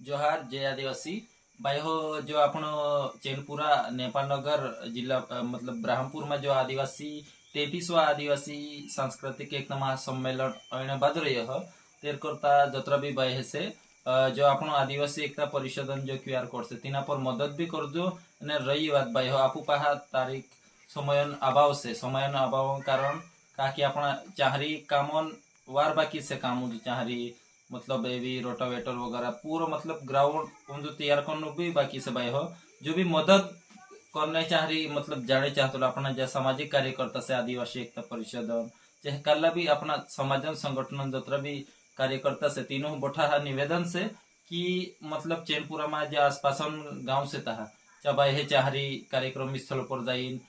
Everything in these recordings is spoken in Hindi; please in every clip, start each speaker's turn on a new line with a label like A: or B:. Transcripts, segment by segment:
A: जोहार जय आदिवासी भाई हो। जो आपण चैनपुरा नेपाल नगर जिला मतलब ब्रह्मपुर में जो आदिवासी 33वां आदिवासी सांस्कृतिक एक महासम्मेलन अने बाद रही हो तेर करता जतरा भी भाई से जो आपण आदिवासी एकता परिषद जो क्यूआर कोड से तीना पर मदद भी कर दो ने रही बात भाई हो आपू पहा तारीख समय अभाव कारण काकी अपना चाहरी कामन वार बाकी से काम चाहरी मतलब ये भी रोटावेटर वगैरह पूरा मतलब ग्राउंड जो तैयार करने भी बाकी से भाई हो जो भी मदद करने चाह रही मतलब जाने चाहते हो अपना जो सामाजिक कार्यकर्ता से आदिवासी एकता परिषद चाहे कल भी अपना समाजन संगठन जतरा भी कार्यकर्ता से तीनों बोठा निवेदन से कि मतलब चैनपुरा में जो आसपास गांव से तहा चाहे भाई चाहरी कार्यक्रम स्थल पर जाइन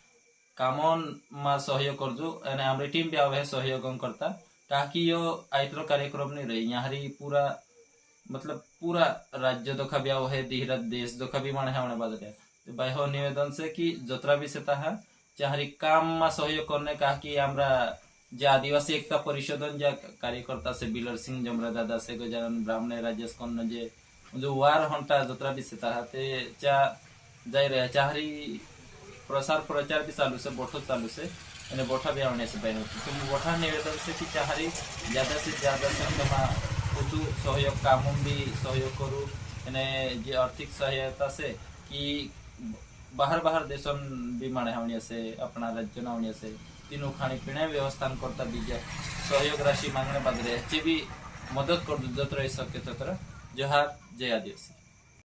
A: कामन में सहयोग करजो અને हमारी टीम भी आवे सहयोग करता ताकि यो आइतरो कार्यक्रम नहीं रही यहाँ पूरा मतलब पूरा राज्य दोखा भी आवे धीरा देश दोखा भी माने हमने बात रहे तो भाई हो निवेदन से कि जतरा भी से है चाहरी काम में सहयोग करने का कि हमरा जे आदिवासी एकता परिषद जा कार्यकर्ता से बिलर सिंह जमरा दादा से गजानन ब्राह्मण राजेश कन्न जे जो वार हंटा जतरा भी से ते चा जाई रहे चाहरी प्रसार प्रचार भी चालू से बोठो चालू से बोठा भी आने से बहन तो बोठा निवेदन से कि चाहरी ज़्यादा से ज़्यादा से सहयोग काम भी सहयोग करूँ जे आर्थिक सहायता से कि बाहर देश भी माने होने से अपना राज्य होने से तीनों खाने पीने व्यवस्था करता बीजा सहयोग राशि मांगने बाद रहे भी मदद कर दो जतरा सके ततरा जोहार जय आदिवासी।